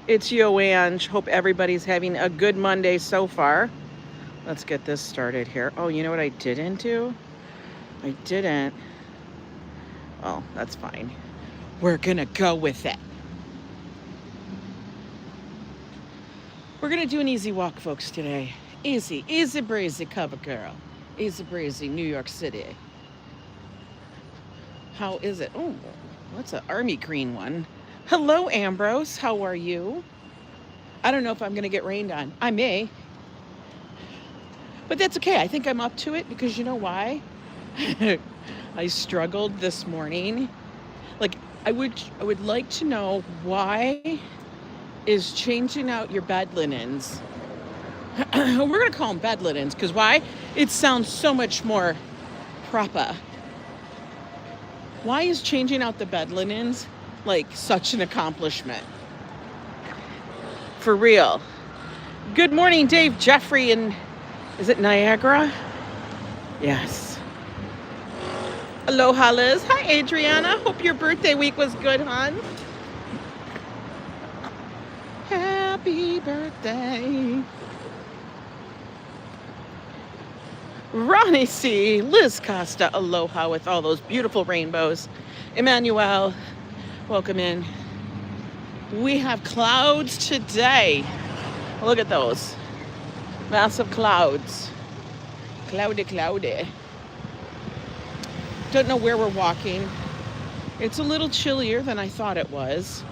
It's Yo Ang. Hope everybody's having a good Monday so far. Let's get this started here. Oh, you know what I didn't do? I didn't. Oh, that's fine. We're gonna go with it. We're gonna do an easy walk, folks, today. Easy breezy cover girl. Easy breezy, New York City. How is it? Oh, what's an army green one? Hello, Ambrose. How are you? I don't know if I'm going to get rained on. I may. But that's okay. I think I'm up to it because you know why? I struggled this morning. Like, I would like to know why is changing out your bed linens. We're going to call them bed linens because why? It sounds so much more proper. Why is changing out the bed linens like such an accomplishment? For real. Good morning, Dave, Jeffrey, and is it Niagara? Yes. Aloha, Liz. Hi, Adriana. Hope your birthday week was good, hon. Happy birthday. Ronnie C. Liz Costa. Aloha with all those beautiful rainbows. Emmanuel. Welcome in. We have clouds today. Look at those. Massive clouds. Cloudy, cloudy. Don't know where we're walking. It's a little chillier than I thought it was,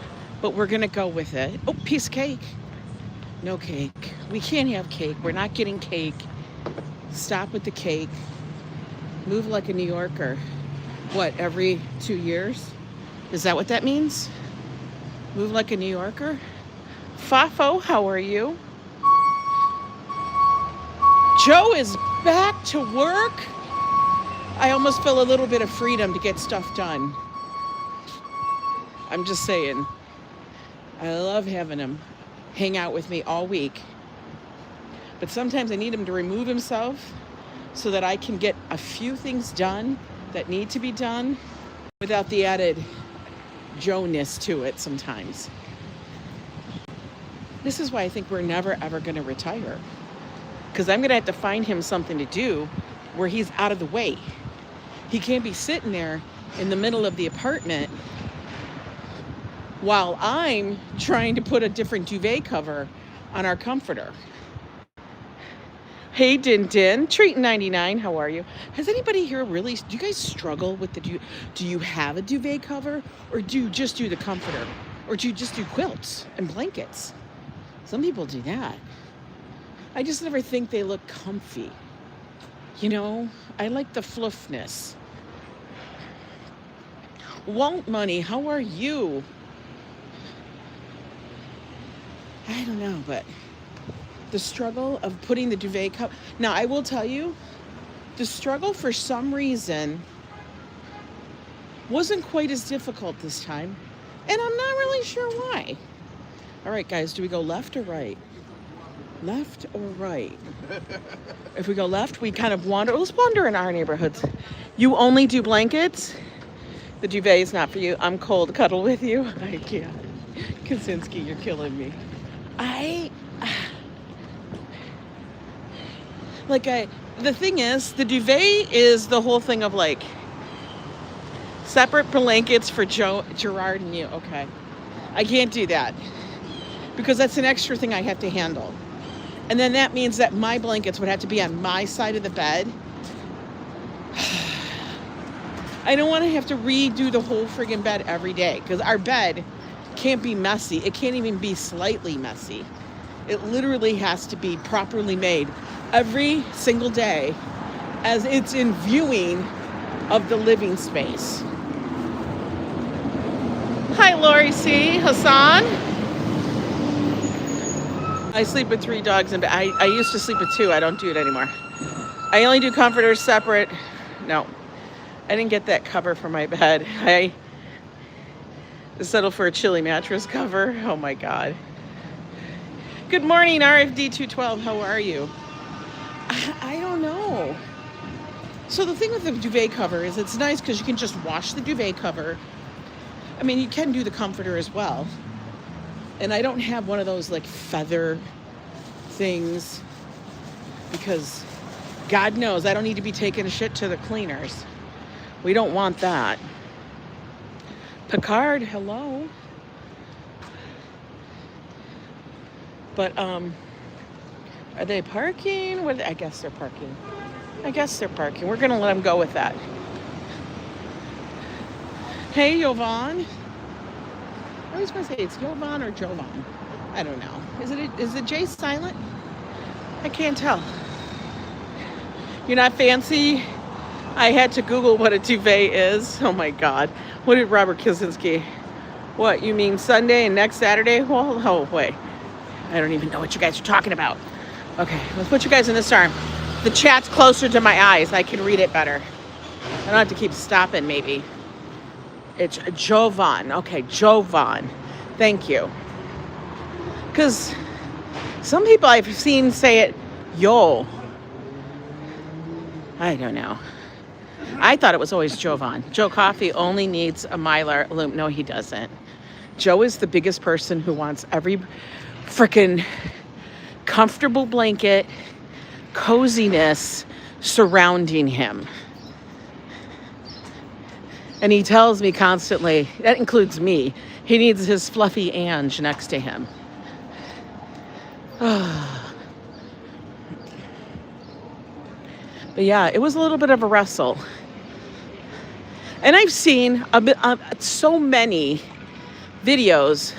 but we're gonna go with it. Oh, piece of cake. No cake. We can't have cake. We're not getting cake. Stop with the cake. Move like a New Yorker. What, every 2 years? Is that what that means? Move like a New Yorker? Fafo, how are you? Joe is back to work. I almost feel a little bit of freedom to get stuff done. I'm just saying. I love having him hang out with me all week. But sometimes I need him to remove himself so that I can get a few things done that need to be done without the added Joe-ness to it sometimes. This is why I think we're never ever going to retire. Because I'm going to have to find him something to do where he's out of the way. He can't be sitting there in the middle of the apartment while I'm trying to put a different duvet cover on our comforter. Hey, Din Din, Treat 99, how are you? Has anybody here really, do you guys struggle with the, do you have a duvet cover? Or do you just do the comforter? Or do you just do quilts and blankets? Some people do that. I just never think they look comfy. You know, I like the fluffness. Walt Money, how are you? I don't know, but the struggle of putting the duvet cover. Now, I will tell you, the struggle for some reason wasn't quite as difficult this time. And I'm not really sure why. All right, guys, do we go left or right? Left or right? If we go left, we kind of wander. Let's wander in our neighborhoods. You only do blankets? The duvet is not for you. I'm cold. Cuddle with you? I can't. Kosinski, you're killing me. The thing is, the duvet is the whole thing of like separate blankets for Gerard and you. Okay. I can't do that because that's an extra thing I have to handle. And then that means that my blankets would have to be on my side of the bed. I don't want to have to redo the whole friggin' bed every day because our bed can't be messy. It can't even be slightly messy. It literally has to be properly made every single day as it's in viewing of the living space. Hi, Lori C. Hassan. I sleep with 3 dogs in bed. I used to sleep with 2. I don't do it anymore. I only do comforters separate. No, I didn't get that cover for my bed. I settled for a chilly mattress cover. Oh my God. Good morning, RFD 212. How are you? I don't know. So the thing with the duvet cover is it's nice because you can just wash the duvet cover. I mean, you can do the comforter as well. And I don't have one of those like feather things because God knows I don't need to be taking shit to the cleaners. We don't want that. Picard, hello. But are they parking? I guess they're parking. We're gonna let them go with that. Hey, Yovan. I always want to say it's Yovan or Jovan. I don't know. Is the J silent? I can't tell. You're not fancy? I had to Google what a duvet is. Oh my God. What did Robert Kosinski? What, you mean Sunday and next Saturday? Well, oh, wait. I don't even know what you guys are talking about. Okay, let's put you guys in this arm. The chat's closer to my eyes. I can read it better. I don't have to keep stopping, maybe. It's Jovan. Okay, Jovan. Thank you. Because some people I've seen say it, yo. I don't know. I thought it was always Jovan. Joe Coffey only needs a Mylar loom. No, he doesn't. Joe is the biggest person who wants every freaking comfortable blanket, coziness surrounding him. And he tells me constantly, that includes me, he needs his fluffy Ange next to him. But yeah, it was a little bit of a wrestle. And I've seen so many videos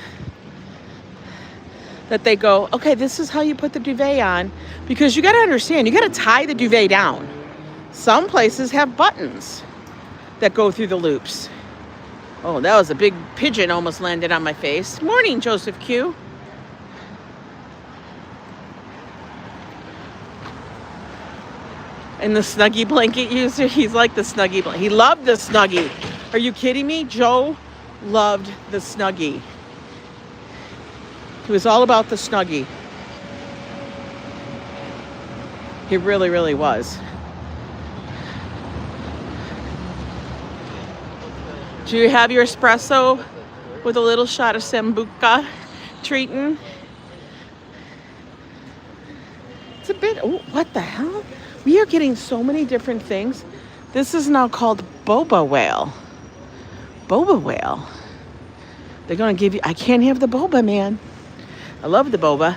that they go, okay, this is how you put the duvet on. Because you got to understand, you got to tie the duvet down. Some places have buttons that go through the loops. Oh, that was a big pigeon almost landed on my face. Morning, Joseph Q. And the Snuggie blanket user, he's like the Snuggie blanket. He loved the Snuggie. Are you kidding me? Joe loved the Snuggie. He was all about the Snuggie. He really, really was. Do you have your espresso with a little shot of Sambuca treating? It's a bit, oh, what the hell? We are getting so many different things. This is now called boba whale. Boba whale. They're going to give you, I can't have the boba, man. I love the boba.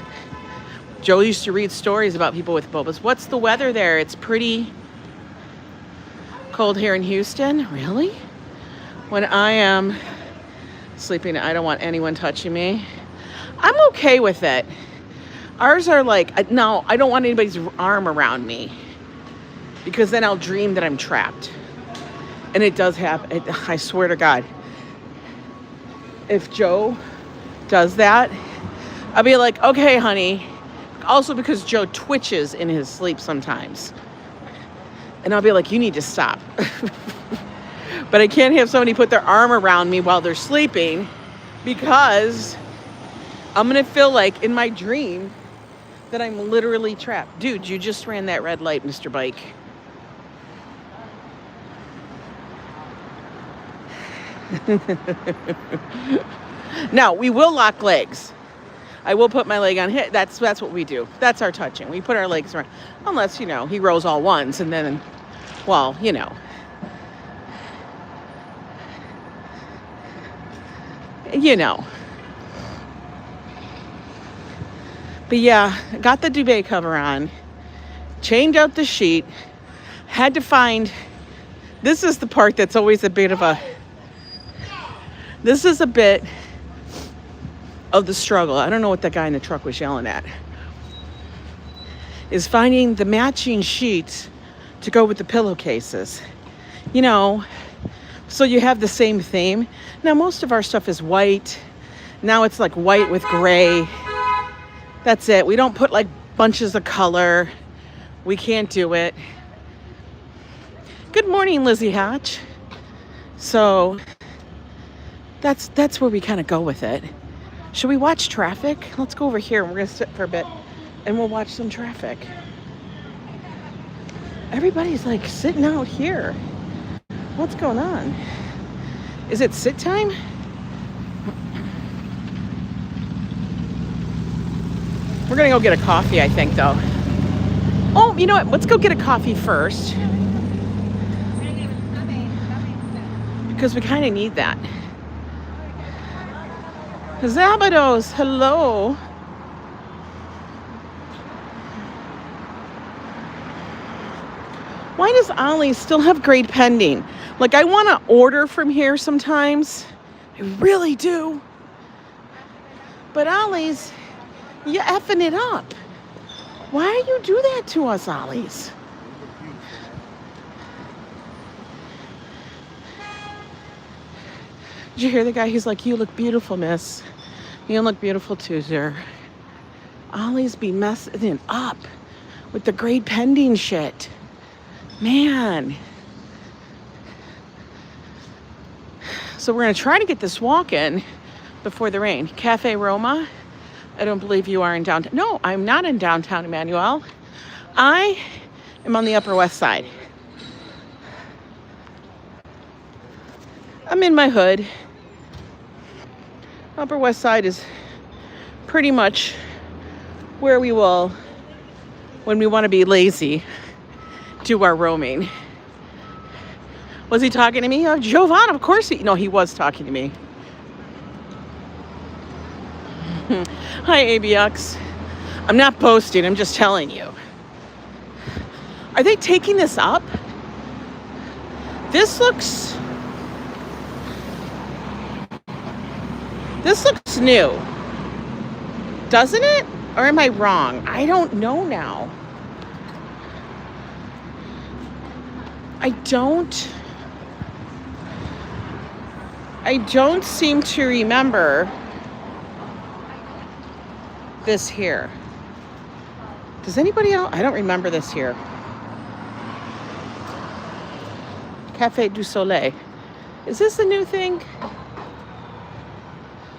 Joe used to read stories about people with bobas. What's the weather there? It's pretty cold here in Houston. Really? When I am sleeping, I don't want anyone touching me. I'm okay with it. Ours are like, no, I don't want anybody's arm around me because then I'll dream that I'm trapped. And it does happen. I swear to God. If Joe does that, I'll be like, okay, honey. Also because Joe twitches in his sleep sometimes. And I'll be like, you need to stop. But I can't have somebody put their arm around me while they're sleeping because I'm going to feel like in my dream that I'm literally trapped. Dude, you just ran that red light, Mr. Bike. Now, we will lock legs. I will put my leg on his. That's what we do. That's our touching. We put our legs around. Unless, you know, he rows all once and then, well, you know. You know. But yeah, got the duvet cover on. Chained out the sheet. Had to find. This is the part that's always a bit of a. This is a bit of the struggle. I don't know what that guy in the truck was yelling at. Is finding the matching sheets to go with the pillowcases. You know, so you have the same theme. Now, most of our stuff is white. Now it's like white with gray. That's it. We don't put like bunches of color. We can't do it. Good morning, Lizzie Hatch. So that's where we kind of go with it. Should we watch traffic? Let's go over here and we're going to sit for a bit and we'll watch some traffic. Everybody's like sitting out here. What's going on? Is it sit time? We're gonna go get a coffee, I think, though. Oh, you know what? Let's go get a coffee first. Because we kind of need that. Szabados, hello. Why does Ollie still have grade pending? Like, I want to order from here sometimes. I really do. But Ollie's, you effing it up. Why do you do that to us, Ollie's? Did you hear the guy? He's like, you look beautiful, miss. You look beautiful too, sir. Ollie's be messing up with the grade pending shit. Man. So we're going to try to get this walk in before the rain. Cafe Roma. I don't believe you are in downtown. No, I'm not in downtown Emmanuel. I am on the Upper West Side. I'm in my hood. Upper West Side is pretty much where we will, when we want to be lazy, do our roaming. Was he talking to me? Oh, Jovan, of course he was talking to me. Hi, ABX. I'm not posting, I'm just telling you. Are they taking this up? This looks new. Doesn't it? Or am I wrong? I don't know now. I don't seem to remember this here. Does anybody else? I don't remember this here. Cafe du Soleil. Is this a new thing?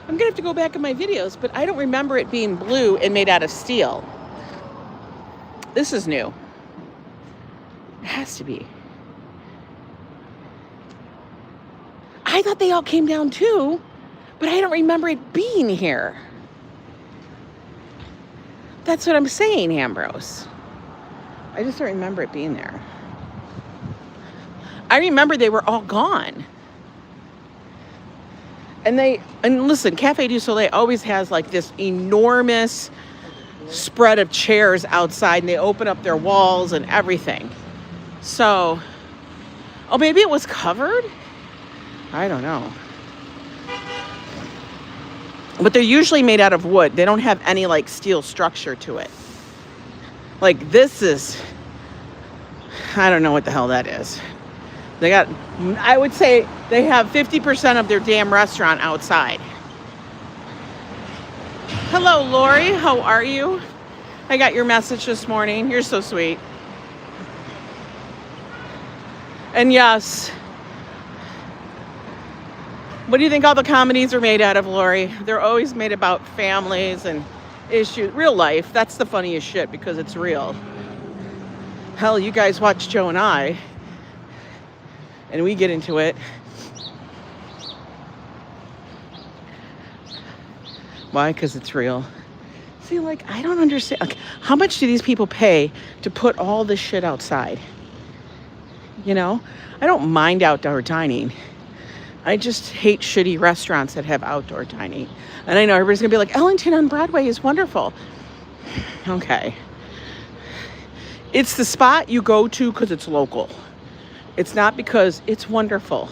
I'm gonna have to go back in my videos, but I don't remember it being blue and made out of steel. This is new. It has to be. I thought they all came down too, but I don't remember it being here. That's what I'm saying, Ambrose. I just don't remember it being there. I remember they were all gone. And listen, Cafe du Soleil always has like this enormous spread of chairs outside, and they open up their walls and everything. So, oh, maybe it was covered? I don't know. But they're usually made out of wood. They don't have any like steel structure to it. Like this is, I don't know what the hell that is. I would say they have 50% of their damn restaurant outside. Hello, Lori. How are you? I got your message this morning. You're so sweet. And yes, what do you think all the comedies are made out of, Lori? They're always made about families and issues. Real life. That's the funniest shit because it's real. Hell, you guys watch Joe and I. And we get into it. Why? Because it's real. See, like, I don't understand. Like, how much do these people pay to put all this shit outside? You know? I don't mind outdoor dining. I just hate shitty restaurants that have outdoor dining. And I know everybody's going to be like, Ellington on Broadway is wonderful. Okay. It's the spot you go to because it's local. It's not because it's wonderful.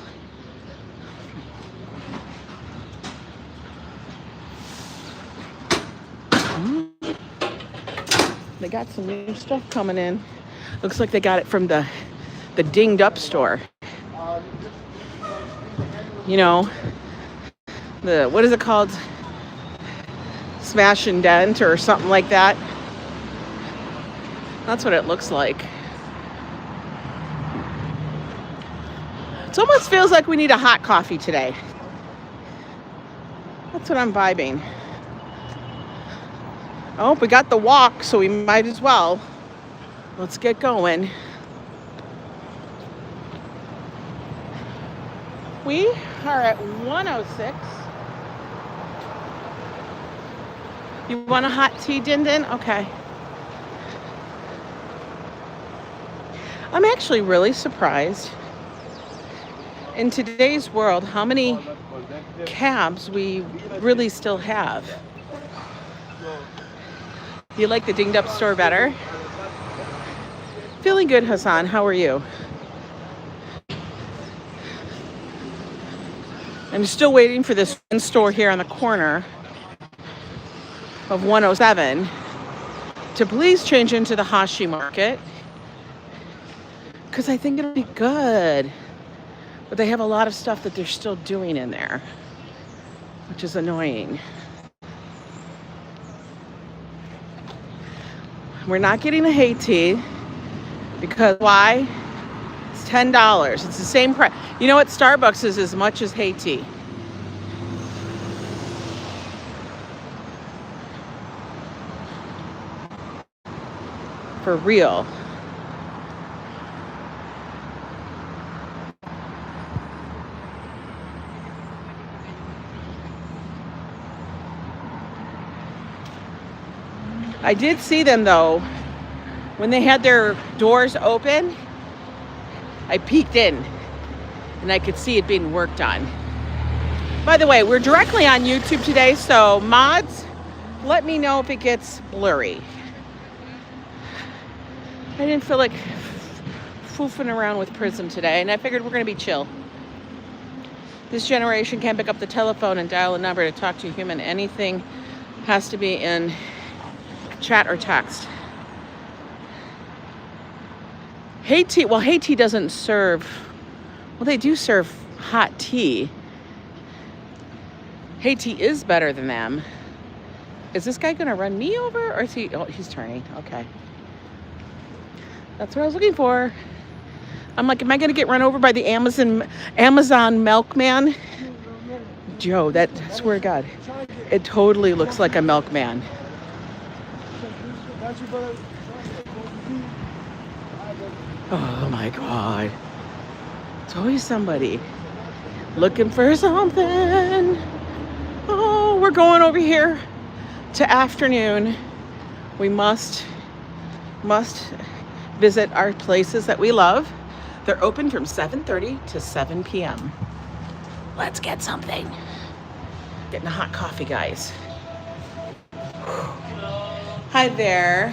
They got some new stuff coming in. Looks like they got it from the dinged up store. You know, what is it called? Smash and Dent or something like that. That's what it looks like. It almost feels like we need a hot coffee today. That's what I'm vibing. Oh, we got the walk, so we might as well. Let's get going. We are at 106 You want a hot tea, Din Din? Okay. I'm actually really surprised in today's world how many cabs we really still have. You like the dinged up store better? Feeling good, Hassan. How are you? I'm still waiting for this one store here on the corner of 107 to please change into the Hashi Market, because I think it'll be good. But they have a lot of stuff that they're still doing in there, which is annoying. We're not getting a Haiti because why? It's $10. It's the same price. You know what? Starbucks is as much as Haiti. For real. I did see them though, when they had their doors open. I peeked in and I could see it being worked on. By the way, we're directly on YouTube today, so mods, let me know if it gets blurry. I didn't feel like foofing around with Prism today, and I figured we're going to be chill. This generation can't pick up the telephone and dial a number to talk to a human. Anything has to be in chat or text. Haiti, well, Haiti doesn't serve, well, they do serve hot tea. Haiti is better than them. Is this guy going to run me over, or is he, oh, he's turning, okay. That's what I was looking for. I'm like, am I going to get run over by the Amazon milkman? Joe, I swear to God, it totally looks like a milkman. Oh my God. It's always somebody looking for something. Oh, we're going over here to afternoon. We must visit our places that we love. They're open from 7:30 to 7 p.m. Let's get something. Getting a hot coffee, guys. Hi there.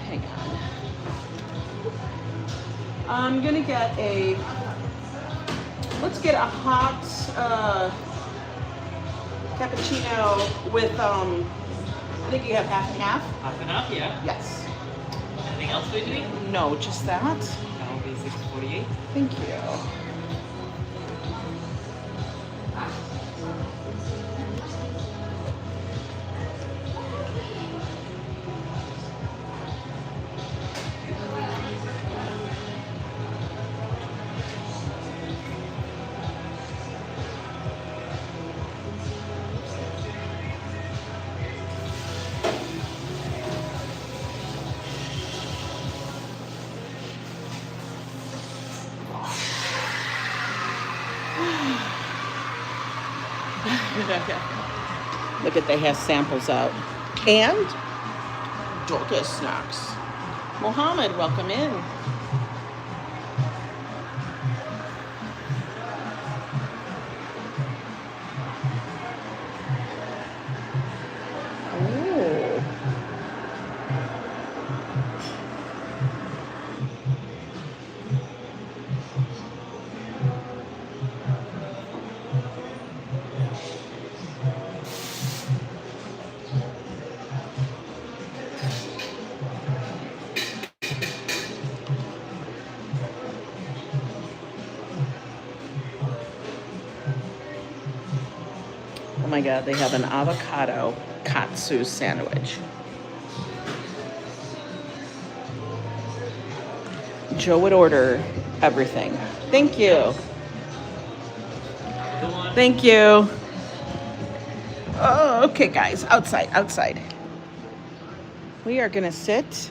Hang on. I'm gonna get let's get a hot cappuccino with, I think you have half and half. Half and half, yeah. Yes. Anything else we're doing? No, just that. That will be $6.48. Thank you. Look at, they have samples out. And Dorcas snacks. Mohammed, welcome in. Oh. Oh my God, they have an avocado katsu sandwich. Joe would order everything. Thank you. Thank you. Oh, okay, guys, outside. We are gonna sit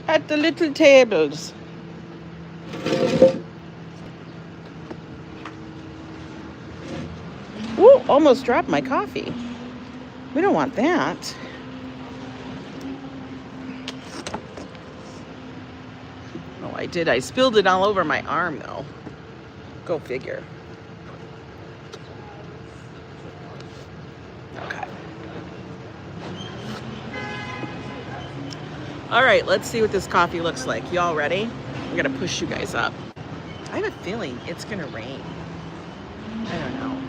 at the little tables. Ooh, almost dropped my coffee. We don't want that. Oh, I did. I spilled it all over my arm, though. Go figure. Okay. All right, let's see what this coffee looks like. Y'all ready? I'm gonna push you guys up. I have a feeling it's gonna rain. I don't know.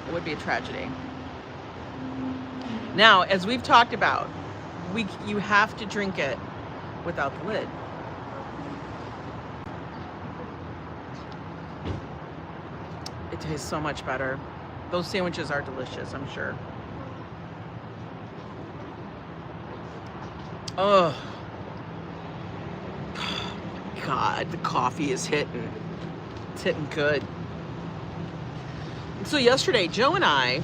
It would be a tragedy. Now, as we've talked about, you have to drink it without the lid. It tastes so much better. Those sandwiches are delicious, I'm sure. Oh, God, the coffee is hitting. It's hitting good. So yesterday, Joe and I,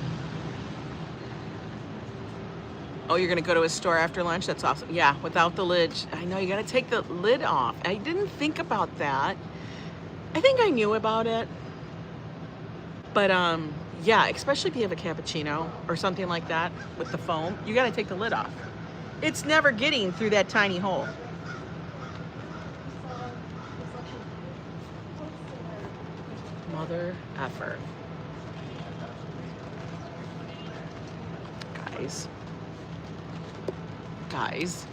oh, you're gonna go to a store after lunch? That's awesome. Yeah, without the lid. I know, you gotta take the lid off. I didn't think about that. I think I knew about it. But yeah, especially if you have a cappuccino or something like that with the foam, you gotta take the lid off. It's never getting through that tiny hole. Mother effer. Guys,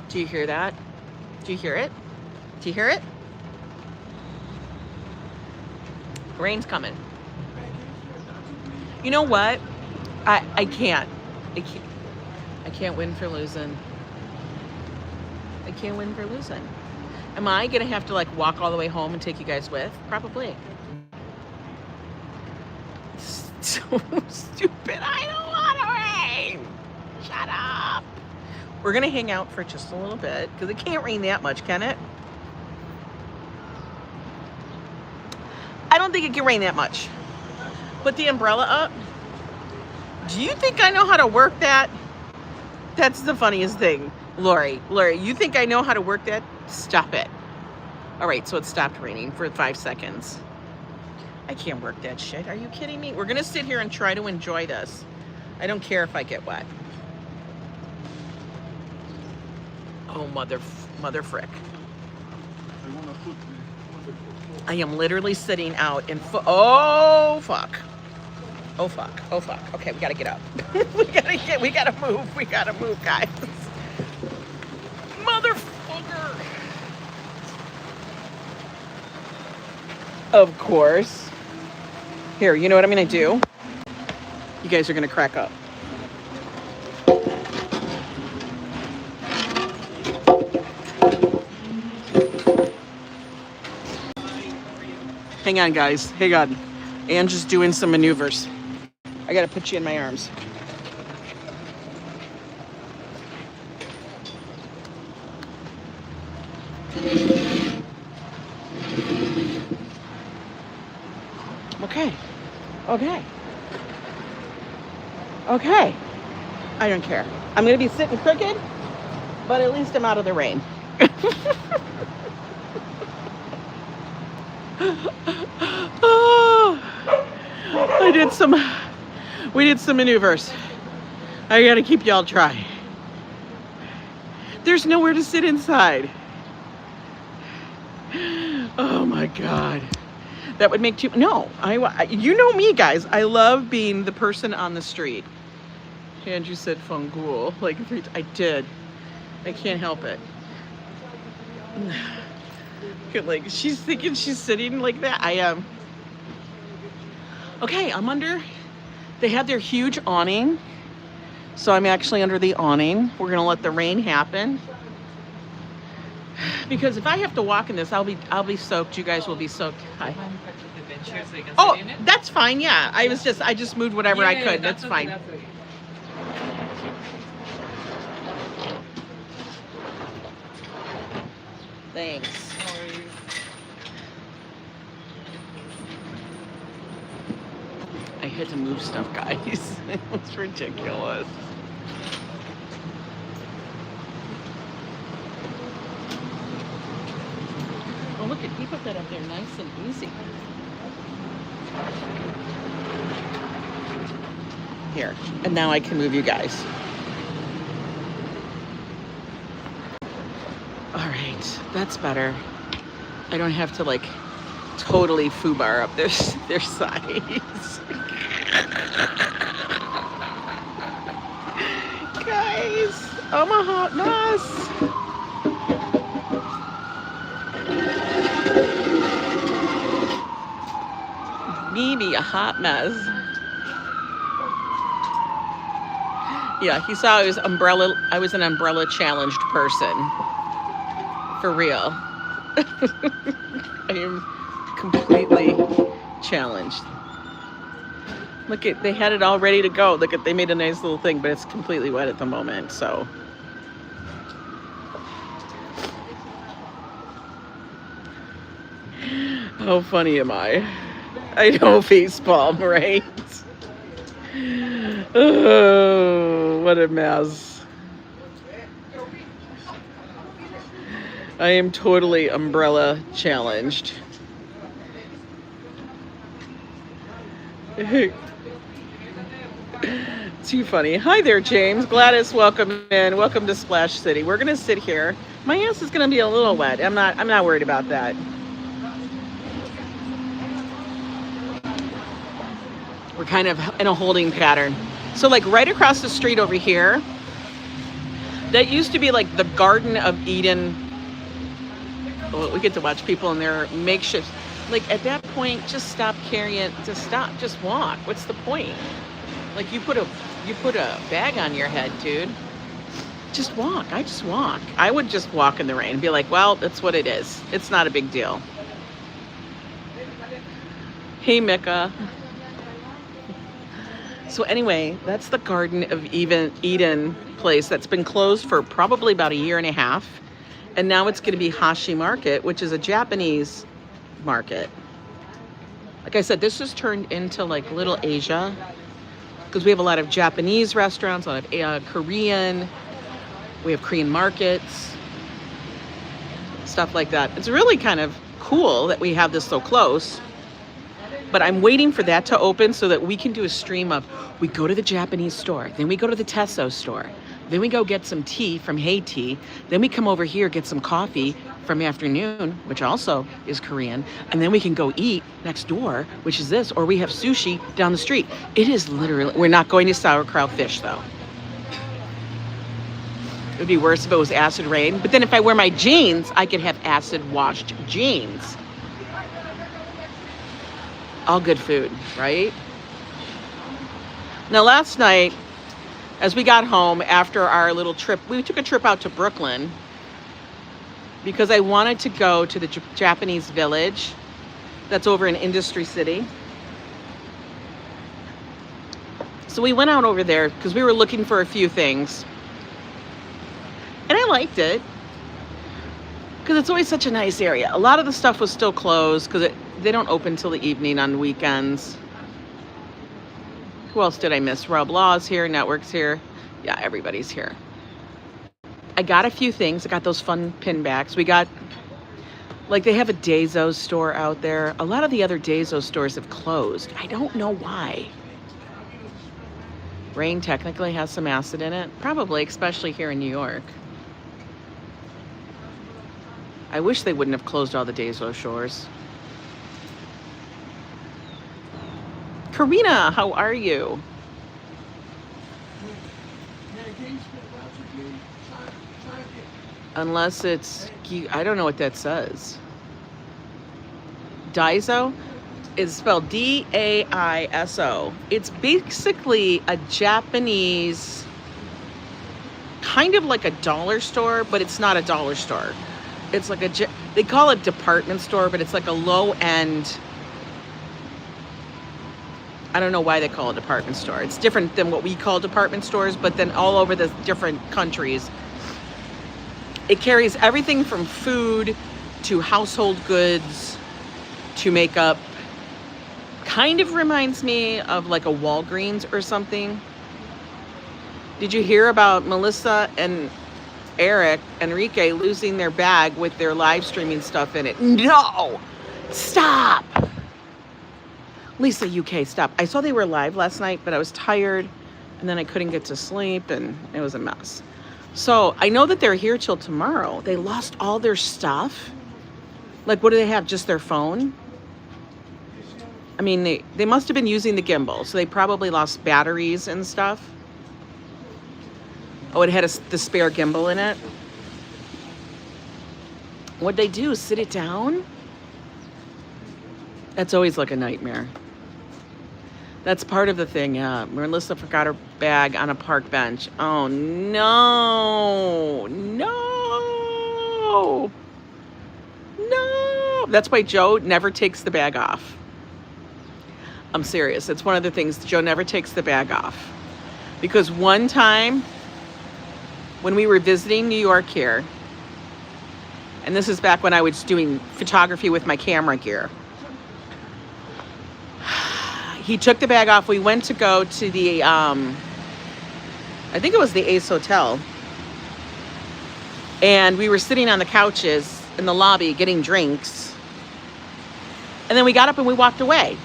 do you hear that? Do you hear it? Do you hear it? Rain's coming. You know what? I can't win for losing. I can't win for losing. Am I gonna have to like walk all the way home and take you guys with? Probably. So stupid. I don't want to rain. Shut up. We're gonna hang out for just a little bit because it can't rain that much, can it? I don't think it can rain that much. Put the umbrella up. Do you think I know how to work that? That's the funniest thing. Lori, you think I know how to work that? Stop it. All right, so it stopped raining for 5 seconds. I can't work that shit. Are you kidding me? We're gonna sit here and try to enjoy this. I don't care if I get wet. Oh, mother frick. I am literally sitting out in oh fuck. Oh fuck. Oh fuck. Okay, we gotta get up. we gotta move. We gotta move, guys. Motherfucker. Of course. Here, you know what I'm gonna do? You guys are gonna crack up. Hang on, guys. Hang on. Anne's just doing some maneuvers. I gotta put you in my arms. Okay. I don't care. I'm gonna be sitting crooked, but at least I'm out of the rain. Oh, we did some maneuvers. I gotta keep y'all dry. There's nowhere to sit inside. Oh my God. That would make no, you know me, guys. I love being the person on the street. Andrew said fungool. Like, I did. I can't help it. Like, she's thinking she's sitting like that. I am. Okay, I'm under. They have their huge awning. So I'm actually under the awning. We're going to let the rain happen. Because if I have to walk in this, I'll be soaked. You guys will be soaked. Hi. Oh, that's fine. Yeah, I just moved whatever I could. That's fine. That's okay. Thanks. I had to move stuff, guys. It's ridiculous. Oh, look at, he put that up there nice and easy. Here. And now I can move you guys. All right. That's better. I don't have to like totally foobar up their sides. Guys, I'm a hot mess. Me be a hot mess. Yeah, he saw I was an umbrella challenged person. For real. I am completely challenged. Look at, they had it all ready to go. Look at, they made a nice little thing, but it's completely wet at the moment, so. How funny am I? I know, facepalm, right? Oh, what a mess. I am totally umbrella challenged. Too funny. Hi there, James. Gladys, welcome in. Welcome to Splash City. We're gonna sit here. My ass is gonna be a little wet. I'm not worried about that. We're kind of in a holding pattern. So like right across the street over here, that used to be like the Garden of Eden. Well, we get to watch people in their makeshift. Like at that point, just stop carrying, just walk. What's the point? Like you put a bag on your head, dude. Just walk. I just walk. I would just walk in the rain and be like, well, that's what it is. It's not a big deal. Hey, Micka. So anyway, that's the Garden of Eden place that's been closed for probably about a year and a half. And now it's going to be Hashi Market, which is a Japanese market. Like I said, this has turned into like Little Asia because we have a lot of Japanese restaurants, a lot of Korean. We have Korean markets, stuff like that. It's really kind of cool that we have this so close. But I'm waiting for that to open so that we can do a stream of, we go to the Japanese store, then we go to the Tesso store, then we go get some tea from Hey Tea, then we come over here, get some coffee from Afternoon, which also is Korean, and then we can go eat next door, which is this, or we have sushi down the street. It is literally, we're not going to sauerkraut fish though. It would be worse if it was acid rain, but then if I wear my jeans, I could have acid washed jeans. All good food, right? Now last night, as we got home after our little trip, we took a trip out to Brooklyn because I wanted to go to the Japanese village that's over in Industry City. So we went out over there because we were looking for a few things. And I liked it because it's always such a nice area. A lot of the stuff was still closed because they don't open till the evening on weekends. Who else did I miss? Rob Law's here, Network's here. Yeah, everybody's here. I got a few things. I got those fun pin backs. We got, like they have a Daiso store out there. A lot of the other Daiso stores have closed. I don't know why. Rain technically has some acid in it. Probably, especially here in New York. I wish they wouldn't have closed all the Daiso stores. Karina, how are you? Unless it's, I don't know what that says. Daiso is spelled D-A-I-S-O. It's basically a Japanese, kind of like a dollar store, but it's not a dollar store. It's like they call it department store, but it's like a low end. I don't know why they call it department store. It's different than what we call department stores, but then all over the different countries. It carries everything from food to household goods to makeup. Kind of reminds me of like a Walgreens or something. Did you hear about Melissa and Enrique losing their bag with their live streaming stuff in it? No! Stop! Lisa UK, stop. I saw they were live last night, but I was tired. And then I couldn't get to sleep, and it was a mess. So I know that they're here till tomorrow. They lost all their stuff. Like, what do they have? Just their phone? I mean, they must have been using the gimbal, so they probably lost batteries and stuff. Oh, it had the spare gimbal in it. What'd they do? Sit it down? That's always like a nightmare. That's part of the thing, yeah. Melissa forgot her bag on a park bench. Oh, no. No. No. That's why Joe never takes the bag off. I'm serious. It's one of the things. Joe never takes the bag off. Because one time, when we were visiting New York here, and this is back when I was doing photography with my camera gear, he took the bag off. We went to go to the, I think it was the Ace Hotel. And we were sitting on the couches in the lobby getting drinks. And then we got up and we walked away.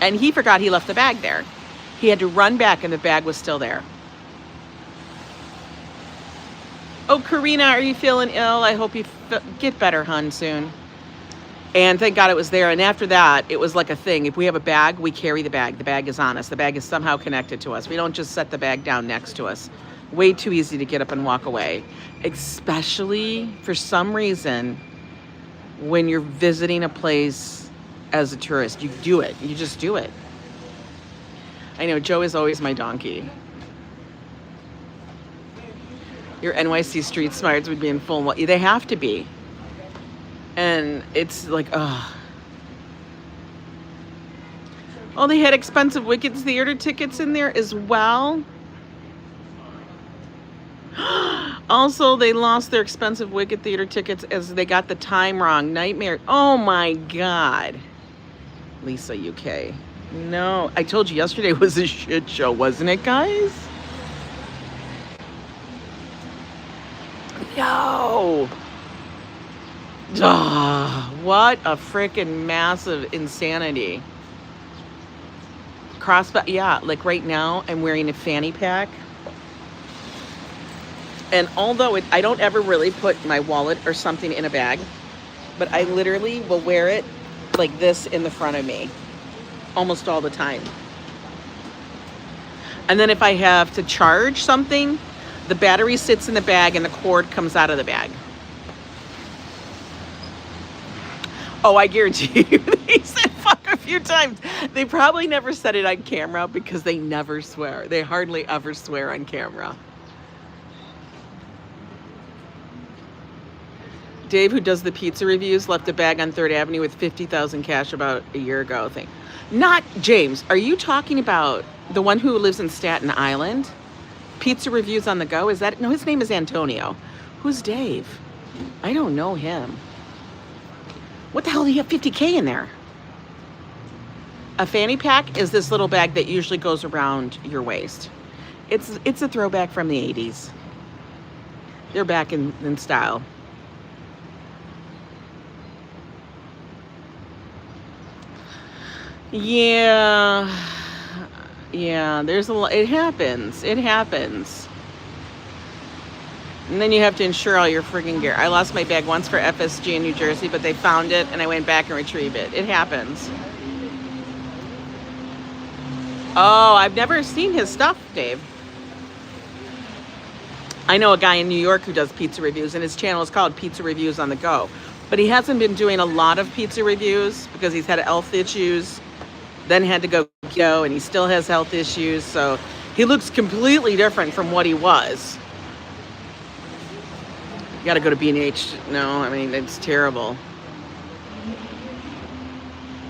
And he forgot he left the bag there. He had to run back and the bag was still there. Oh, Karina, are you feeling ill? I hope you get better, hun, soon. And thank God it was there. And after that, it was like a thing. If we have a bag, we carry the bag. The bag is on us. The bag is somehow connected to us. We don't just set the bag down next to us. Way too easy to get up and walk away. Especially, for some reason, when you're visiting a place as a tourist. You do it. You just do it. I know, Joe is always my donkey. Your NYC street smarts would be in full. They have to be. And it's like, ugh. Oh, they had expensive Wicked Theater tickets in there as well. Also, they lost their expensive Wicked Theater tickets as they got the time wrong. Nightmare. Oh my God. Lisa, UK. No, I told you yesterday was a shit show, wasn't it, guys? No. What a freaking massive insanity. Crossback, yeah, like right now I'm wearing a fanny pack. And although I don't ever really put my wallet or something in a bag, but I literally will wear it like this in the front of me almost all the time. And then if I have to charge something, the battery sits in the bag and the cord comes out of the bag. Oh, I guarantee you, they said fuck a few times. They probably never said it on camera because they never swear. They hardly ever swear on camera. Dave, who does the pizza reviews, left a bag on 3rd Avenue with 50,000 cash about a year ago. Not James. Are you talking about the one who lives in Staten Island? Pizza reviews on the go? Is that? No, his name is Antonio. Who's Dave? I don't know him. What the hell do you have 50K in there? A fanny pack is this little bag that usually goes around your waist. It's a throwback from the 80s. They're back in style. Yeah, there's a lot. It happens. And then you have to insure all your friggin' gear. I lost my bag once for FSG in New Jersey, but they found it and I went back and retrieved it. It happens. Oh, I've never seen his stuff, Dave. I know a guy in New York who does pizza reviews, and his channel is called Pizza Reviews on the Go. But he hasn't been doing a lot of pizza reviews because he's had health issues, then had to go keto, and he still has health issues. So he looks completely different from what he was. You got to go to B&H. No, I mean, it's terrible.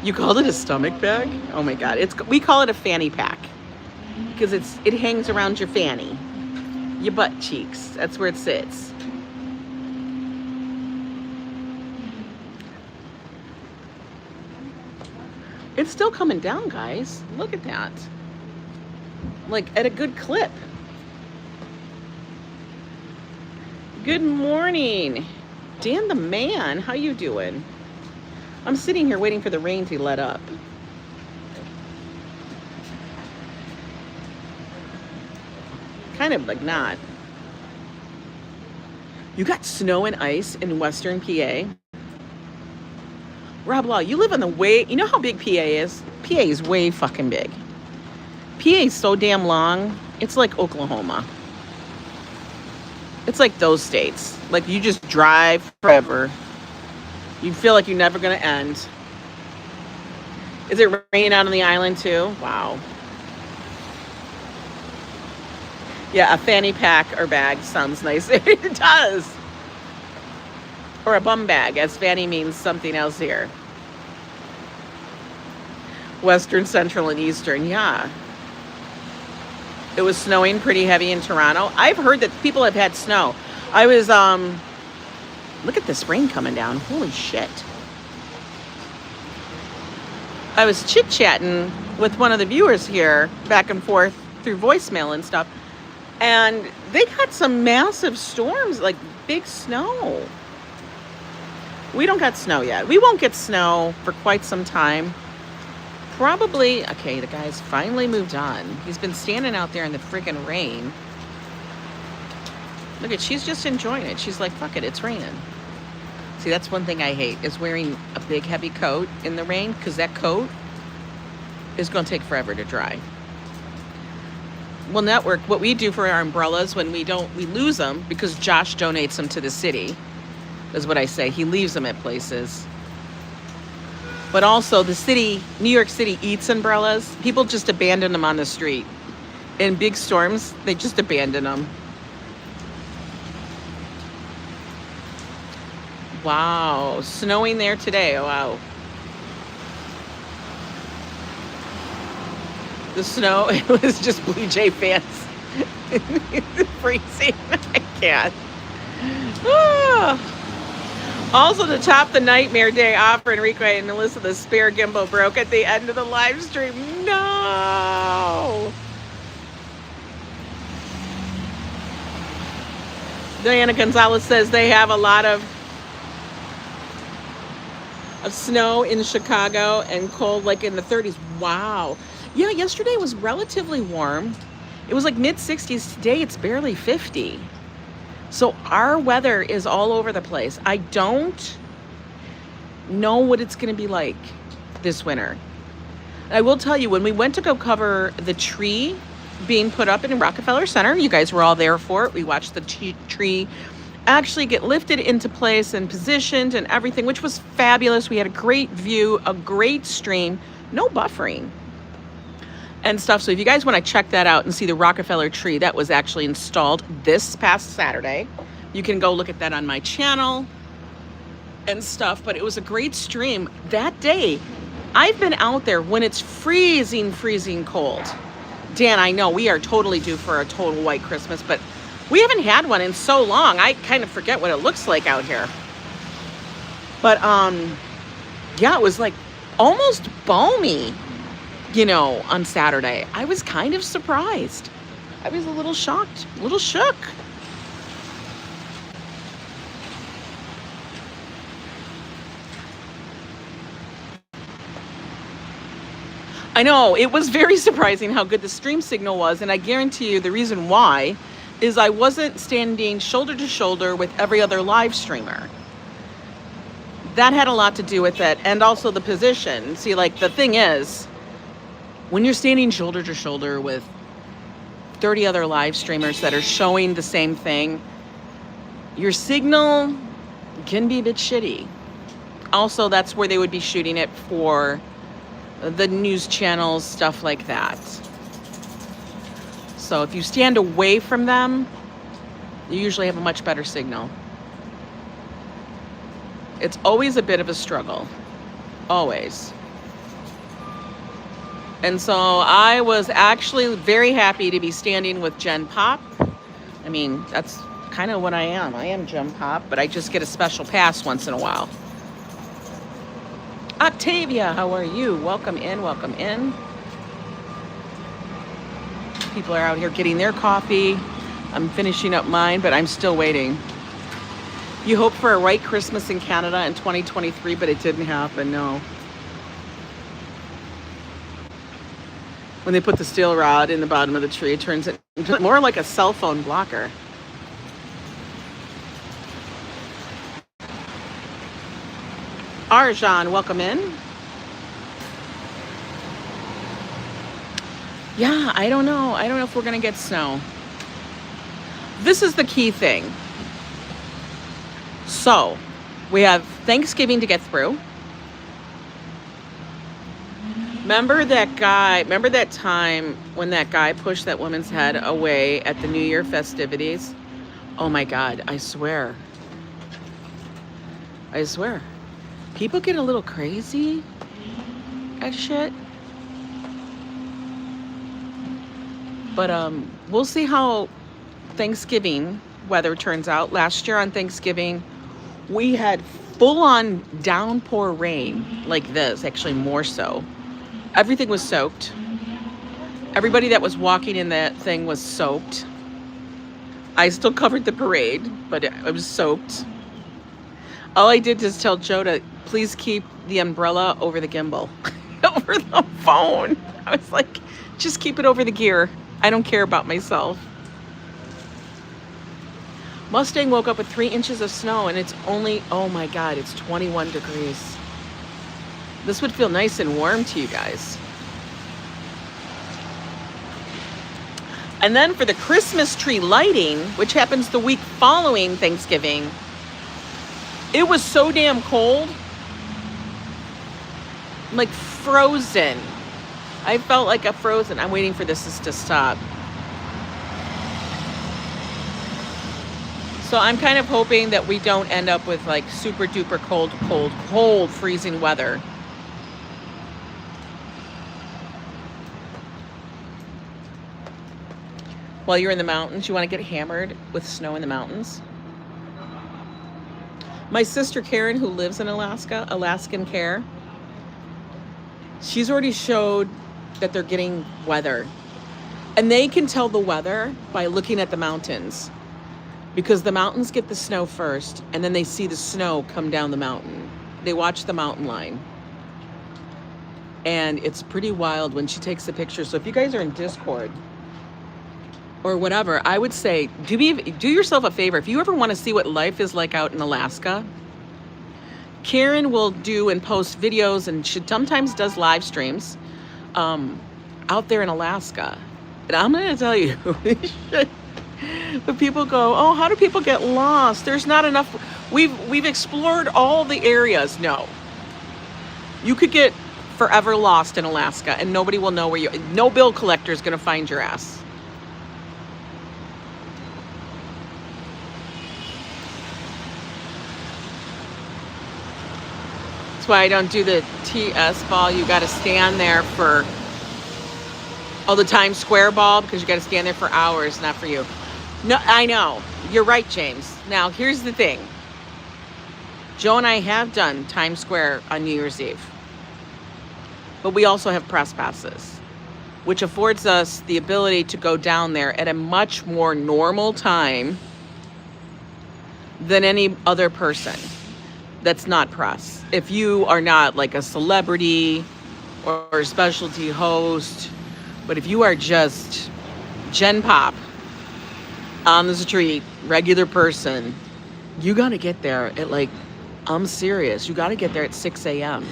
You called it a stomach bag? Oh my God. We call it a fanny pack because it hangs around your fanny, your butt cheeks. That's where it sits. It's still coming down, guys. Look at that. Like at a good clip. Good morning. Dan the man, how you doing? I'm sitting here waiting for the rain to let up. kind of like not. You got snow and ice in Western PA. Rob Law, you live on the way, you know how big PA is? PA is way fucking big. PA is so damn long, it's like Oklahoma. It's like those states. Like you just drive forever. You feel like you're never gonna end. Is it raining out on the island too? Wow. Yeah, a fanny pack or bag sounds nice. It does. Or a bum bag, as fanny means something else here. Western, Central, and Eastern, yeah. It was snowing pretty heavy in Toronto. I've heard that people have had snow. I was, look at this rain coming down. Holy shit. I was chit-chatting with one of the viewers here, back and forth through voicemail and stuff. And they got some massive storms, like big snow. We don't got snow yet. We won't get snow for quite some time. Probably, okay, the guy's finally moved on. He's been standing out there in the friggin' rain. Look at, she's just enjoying it. She's like, fuck it, it's raining. See, that's one thing I hate, is wearing a big heavy coat in the rain, because that coat is going to take forever to dry. Well, Network, what we do for our umbrellas when we lose them, because Josh donates them to the city, is what I say. He leaves them at places. But also the city, New York City eats umbrellas. People just abandon them on the street. In big storms, they just abandon them. Wow, snowing there today. Oh, wow. The snow, it was just Blue Jay fans. Freezing. I can't. Ah. Also, to top the nightmare day off for Enrique and Melissa, the spare gimbal broke at the end of the live stream. No! Diana Gonzalez says they have a lot of snow in Chicago and cold, like in the 30s. Wow. Yeah, yesterday was relatively warm. It was like mid-60s. Today, it's barely 50. So our weather is all over the place. I don't know what it's going to be like this winter. I will tell you, when we went to go cover the tree being put up in Rockefeller Center, you guys were all there for it. We watched the tree actually get lifted into place and positioned and everything, which was fabulous. We had a great view, a great stream, no buffering and stuff. So if you guys want to check that out and see the Rockefeller tree that was actually installed this past Saturday, you can go look at that on my channel and stuff. But it was a great stream that day. I've been out there when it's freezing cold. Dan, I know we are totally due for a total white Christmas, but we haven't had one in so long. I kind of forget what it looks like out here. But yeah, it was like almost balmy, you know, on Saturday. I was kind of surprised. I was a little shocked, a little shook. I know, it was very surprising how good the stream signal was, and I guarantee you the reason why is I wasn't standing shoulder to shoulder with every other live streamer. That had a lot to do with it, and also the position. See, like, the thing is, when you're standing shoulder to shoulder with 30 other live streamers that are showing the same thing, your signal can be a bit shitty. Also, that's where they would be shooting it for the news channels, stuff like that. So if you stand away from them, you usually have a much better signal. It's always a bit of a struggle. Always. And so I was actually very happy to be standing with Gen Pop. I mean, that's kind of what I am. I am Gen Pop, but I just get a special pass once in a while. Octavia, how are you? Welcome in, welcome in. People are out here getting their coffee. I'm finishing up mine, but I'm still waiting. You hope for a white Christmas in Canada in 2023, but it didn't happen, no. When they put the steel rod in the bottom of the tree, it turns More like a cell phone blocker. Arjan, welcome in. Yeah, I don't know. I don't know if we're going to get snow. This is the key thing. So, we have Thanksgiving to get through. Remember that guy, remember that time when that guy pushed that woman's head away at the New Year festivities? Oh my God, I swear. I swear. People get a little crazy at shit. But we'll see how Thanksgiving weather turns out. Last year on Thanksgiving, we had full-on downpour rain like this, actually more so. Everything was soaked. Everybody that was walking in that thing was soaked. I still covered the parade, but it was soaked. All I did is tell Joe to please keep the umbrella over the gimbal, over the phone. I was like, just keep it over the gear. I don't care about myself. Mustang woke up with 3 inches of snow and it's only, oh my God, it's 21 degrees. This would feel nice and warm to you guys. And then for the Christmas tree lighting, which happens the week following Thanksgiving, it was so damn cold. I'm like frozen. I felt like a frozen. I'm waiting for this to stop. So I'm kind of hoping that we don't end up with like super duper cold freezing weather. While you're in the mountains, you want to get hammered with snow in the mountains. My sister Karen, who lives in Alaska, Alaskan Care, she's already showed that they're getting weather. And they can tell the weather by looking at the mountains. Because the mountains get the snow first, and then they see the snow come down the mountain. They watch the mountain line. And it's pretty wild when she takes a picture. So if you guys are in Discord or whatever, I would say, do yourself a favor. If you ever want to see what life is like out in Alaska, Karen will do and post videos, and she sometimes does live streams out there in Alaska. And I'm going to tell you, but people go, oh, how do people get lost? There's not enough. We've explored all the areas. No. You could get forever lost in Alaska and nobody will know where no bill collector is going to find your ass. That's why I don't do the TS ball. You got to stand there for the Times Square ball, because you got to stand there for hours, not for you. No, I know. You're right, James. Now, here's the thing. Joe and I have done Times Square on New Year's Eve. But we also have press passes, which affords us the ability to go down there at a much more normal time than any other person that's not press. If you are not like a celebrity or a specialty host, but if you are just Gen Pop, on the street, regular person, you got to get there at like, I'm serious, you got to get there at 6 a.m.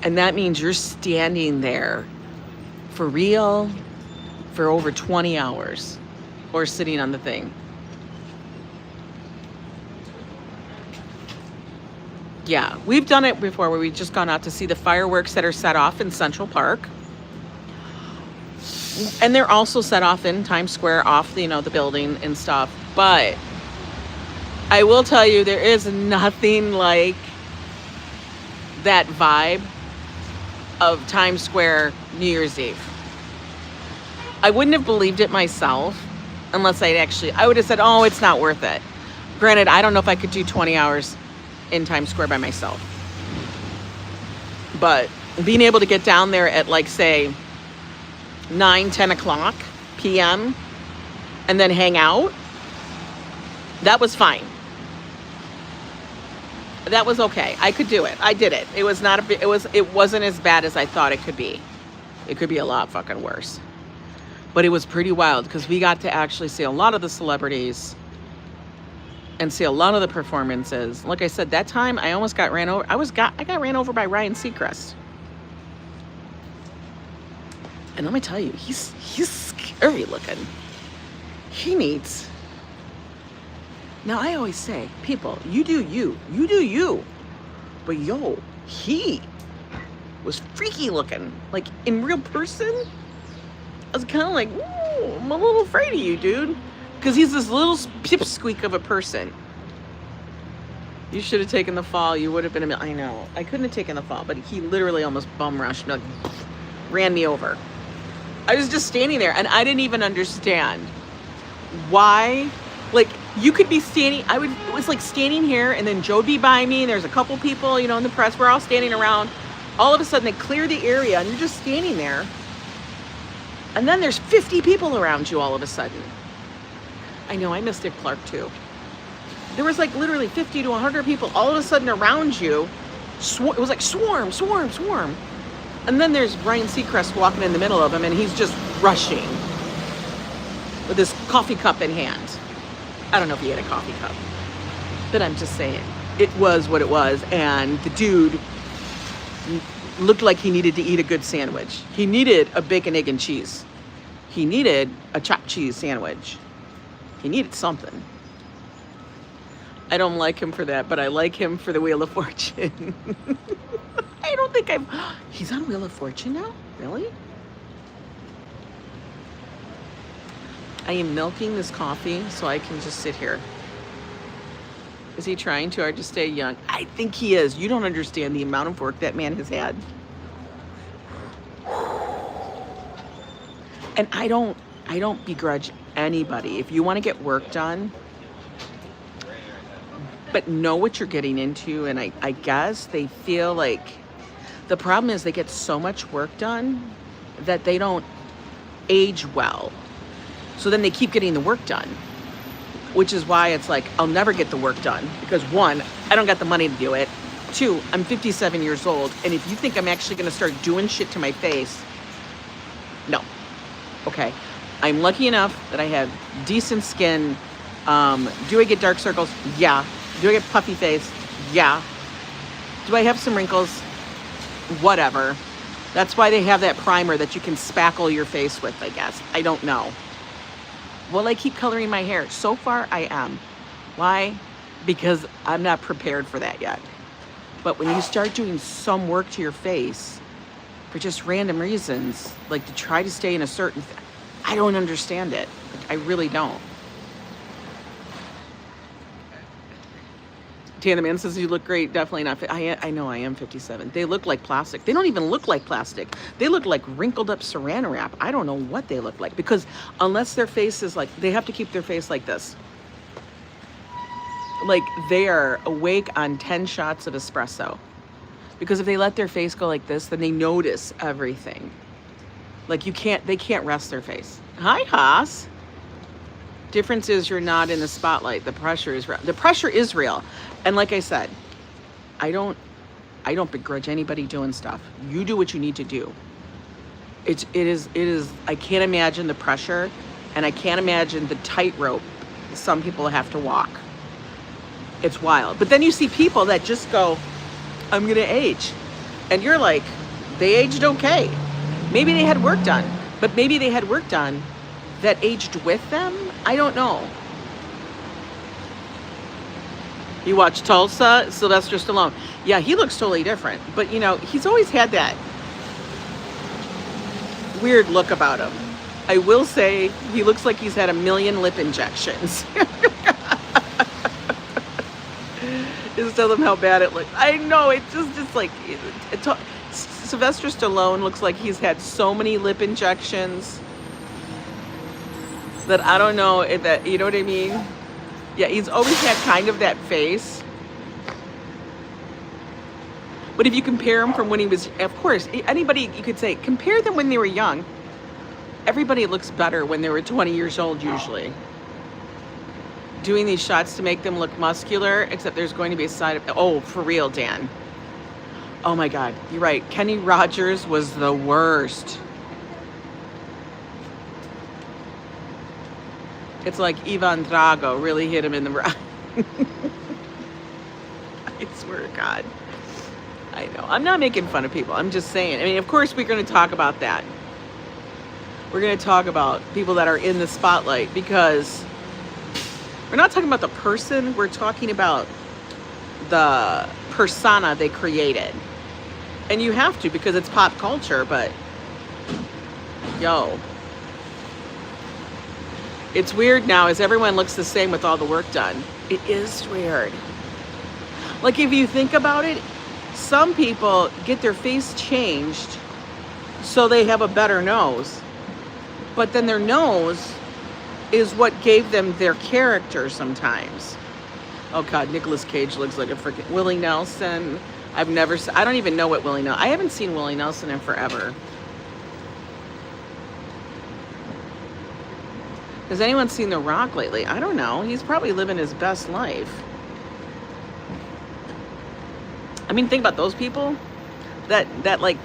And that means you're standing there for real for over 20 hours or sitting on the thing. Yeah, we've done it before where we've just gone out to see the fireworks that are set off in Central Park. And they're also set off in Times Square, off the, the building and stuff. But I will tell you, there is nothing like that vibe of Times Square New Year's Eve. I wouldn't have believed it myself unless I would have said, oh, it's not worth it. Granted, I don't know if I could do 20 hours in Times Square by myself. But being able to get down there at like, say, 9-10 o'clock p.m. and then hang out, that was fine. That was okay. I could do it. I did it. It was not it wasn't as bad as I thought it could be. It could be a lot fucking worse. But it was pretty wild because we got to actually see a lot of the celebrities and see a lot of the performances. Like I said, that time I almost got ran over. I got ran over by Ryan Seacrest. And let me tell you, he's scary looking. He needs. Now I always say, people, you do you. But yo, he was freaky looking. Like in real person, I was kind of like, ooh, I'm a little afraid of you, dude. Because he's this little pipsqueak of a person. You should have taken the fall. You would have been I know. I couldn't have taken the fall, but he literally almost bum rushed me, like, ran me over. I was just standing there, and I didn't even understand why. Like, you could be standing, it was like standing here, and then Joe'd be by me, and there's a couple people, in the press, we're all standing around. All of a sudden, they clear the area, and you're just standing there. And then there's 50 people around you all of a sudden. I know, I missed Dick Clark, too. There was like literally 50 to 100 people all of a sudden around you. It was like swarm. And then there's Ryan Seacrest walking in the middle of them, and he's just rushing with his coffee cup in hand. I don't know if he had a coffee cup, but I'm just saying, it was what it was. And the dude looked like he needed to eat a good sandwich. He needed a bacon, egg, and cheese. He needed a chopped cheese sandwich. He needed something. I don't like him for that, but I like him for the Wheel of Fortune. I don't think he's on Wheel of Fortune now? Really? I am milking this coffee so I can just sit here. Is he trying too hard to stay young? I think he is. You don't understand the amount of work that man has had. And I don't begrudge anybody. If you want to get work done, but know what you're getting into, and I guess they feel like the problem is they get so much work done that they don't age well. So then they keep getting the work done, which is why it's like, I'll never get the work done because 1, I don't got the money to do it. 2, I'm 57 years old. And if you think I'm actually going to start doing shit to my face, no. Okay. I'm lucky enough that I have decent skin. Do I get dark circles? Yeah. Do I get puffy face? Yeah. Do I have some wrinkles? Whatever. That's why they have that primer that you can spackle your face with, I guess. I don't know. Will I keep coloring my hair? So far, I am. Why? Because I'm not prepared for that yet. But when you start doing some work to your face for just random reasons, like to try to stay in a certain... I don't understand it. Like, I really don't. Tana Man says you look great. Definitely not. I know I am 57. They look like plastic. They don't even look like plastic. They look like wrinkled up saran wrap. I don't know what they look like because unless their face is like, they have to keep their face like this. Like they are awake on 10 shots of espresso. Because if they let their face go like this, then they notice everything. Like they can't rest their face. Hi, Haas. Difference is you're not in the spotlight. The pressure is real. The pressure is real. And like I said, I don't begrudge anybody doing stuff. You do what you need to do. It is I can't imagine the pressure and I can't imagine the tightrope some people have to walk. It's wild. But then you see people that just go, I'm going to age. And you're like, they aged okay. Maybe they had work done, but maybe they had work done that aged with them. I don't know. You watch Tulsa, Sylvester Stallone. Yeah, he looks totally different. But, he's always had that weird look about him. I will say he looks like he's had 1 million lip injections. Just tell them how bad it looks. I know, it's just like... Sylvester Stallone looks like he's had so many lip injections that I don't know if that, you know what I mean? Yeah, he's always had kind of that face. But if you compare him from when he was, of course, anybody, you could say, compare them when they were young. Everybody looks better when they were 20 years old, usually. Doing these shots to make them look muscular, except there's going to be a side of, oh, for real, Dan. Oh my God, you're right. Kenny Rogers was the worst. It's like Ivan Drago really hit him in the rock. I swear to God. I know. I'm not making fun of people. I'm just saying. I mean, of course, we're going to talk about that. We're going to talk about people that are in the spotlight because we're not talking about the person. We're talking about the persona they created. And you have to because it's pop culture, but yo. It's weird now as everyone looks the same with all the work done. It is weird. Like if you think about it, some people get their face changed so they have a better nose. But then their nose is what gave them their character sometimes. Oh God, Nicolas Cage looks like a freaking Willie Nelson. I don't even know what Willie Nelson. I haven't seen Willie Nelson in forever. Has anyone seen The Rock lately? I don't know. He's probably living his best life. I mean, think about those people. That like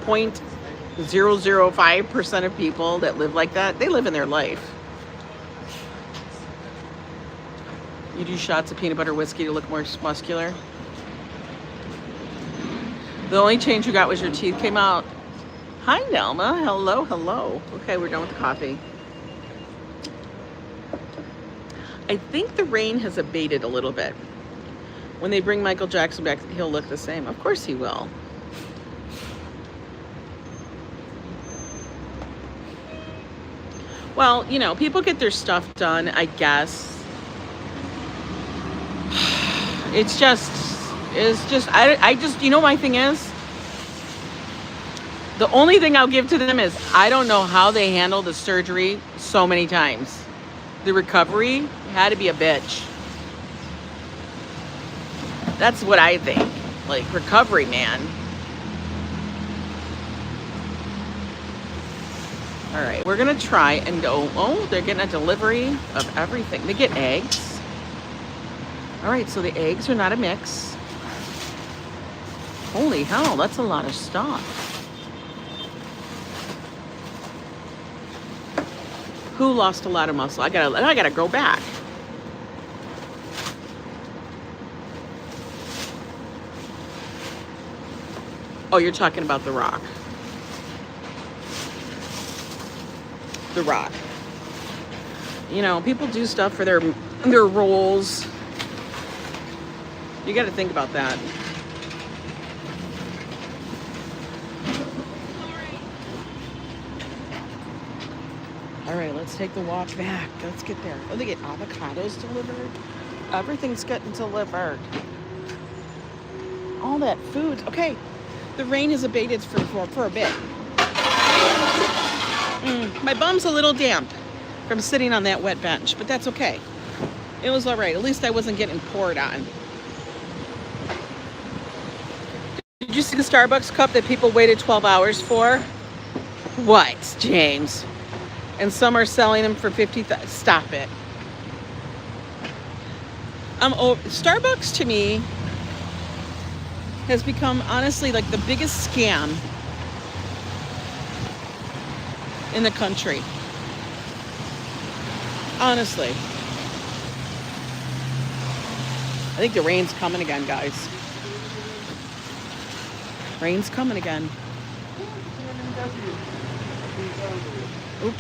0.005% of people that live like that, they live in their life. You do shots of peanut butter whiskey to look more muscular. The only change you got was your teeth came out. Hi, Nelma. Hello, hello. Okay, we're done with the coffee. I think the rain has abated a little bit. When they bring Michael Jackson back, he'll look the same. Of course he will. Well, you know, people get their stuff done, I guess. It's just, I just, you know, my thing is, the only thing I'll give to them is, I don't know how they handle the surgery so many times. The recovery had to be a bitch. That's what I think. Like, recovery, man. All right, we're gonna try and go. Oh, they're getting a delivery of everything. They get eggs. All right, so the eggs are not a mix. Holy hell, that's a lot of stuff. Who lost a lot of muscle? I gotta go back. Oh, you're talking about The Rock. The Rock. You know, people do stuff for their roles. You got to think about that. All right, let's take the walk back. Let's get there. Oh, they get avocados delivered. Everything's getting delivered. All that food. Okay, the rain has abated for a bit. My bum's a little damp from sitting on that wet bench, but that's okay. It was all right. At least I wasn't getting poured on. Did you see the Starbucks cup that people waited 12 hours for? What, James? And some are selling them for $50,000. Stop it. Starbucks to me has become honestly like the biggest scam in the country. Honestly. I think the rain's coming again, guys. Rain's coming again. Oop.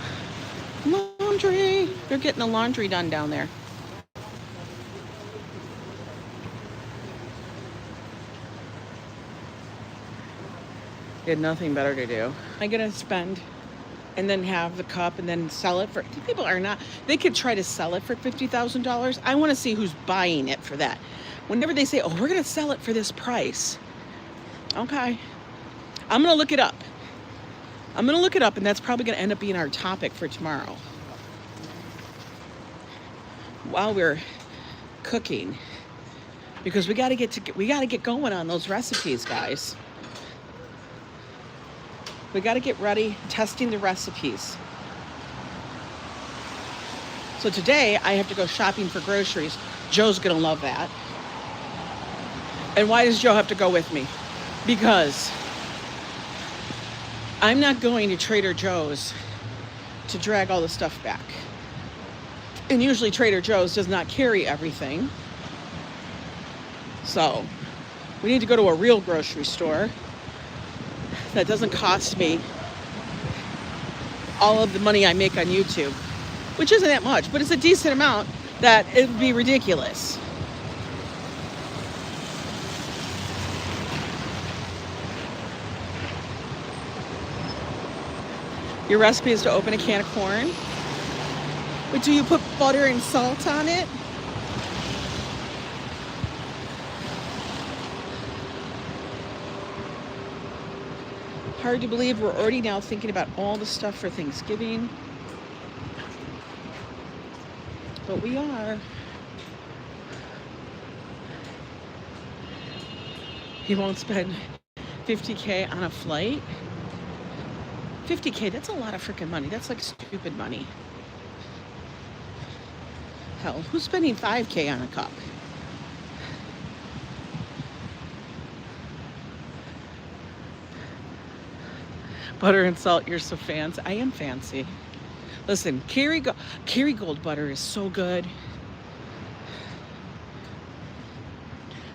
Laundry. They're getting the laundry done down there. They had nothing better to do. I'm gonna spend and then have the cup and then sell it for, people are not, they could try to sell it for $50,000. I want to see who's buying it for that. Whenever they say, oh, we're going to sell it for this price. Okay. I'm going to look it up. I'm going to look it up, and that's probably going to end up being our topic for tomorrow. While we're cooking, because we got to get going on those recipes, guys. We got to get ready, testing the recipes. So today I have to go shopping for groceries. Joe's gonna love that. And why does Joe have to go with me? Because I'm not going to Trader Joe's to drag all the stuff back. And usually Trader Joe's does not carry everything. So we need to go to a real grocery store that doesn't cost me all of the money I make on YouTube, which isn't that much, but it's a decent amount that it would be ridiculous. Your recipe is to open a can of corn. But do you put butter and salt on it? Hard to believe we're already now thinking about all the stuff for Thanksgiving. But we are. You won't spend $50K on a flight? $50K, that's a lot of freaking money. That's like stupid money. Hell, who's spending $5K on a cup? Butter and salt, you're so fancy. I am fancy. Listen, Kerrygold butter is so good.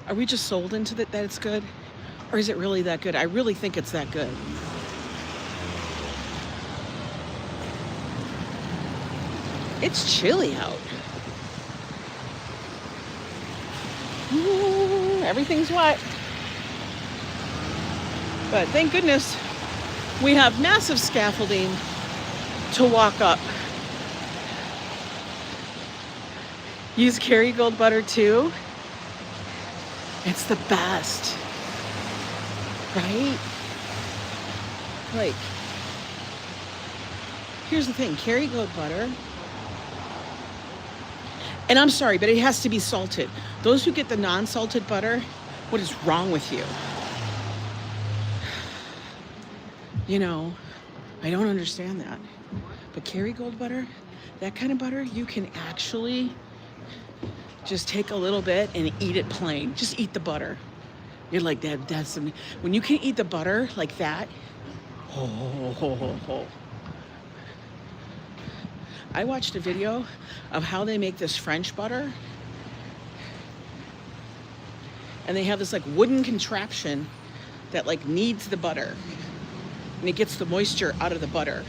Are we just sold into that it's good? Or is it really that good? I really think it's that good. It's chilly out. Ooh, everything's wet. But thank goodness we have massive scaffolding to walk up. Use Kerrygold butter too. It's the best. Right? Like, here's the thing, Kerrygold butter, and I'm sorry, but it has to be salted. Those who get the non-salted butter, what is wrong with you? You know, I don't understand that. But Kerrygold butter, that kind of butter, you can actually just take a little bit and eat it plain. Just eat the butter. You're like, that's some, when you can eat the butter like that, oh. I watched a video of how they make this French butter. And they have this like wooden contraption that like kneads the butter. And it gets the moisture out of the butter.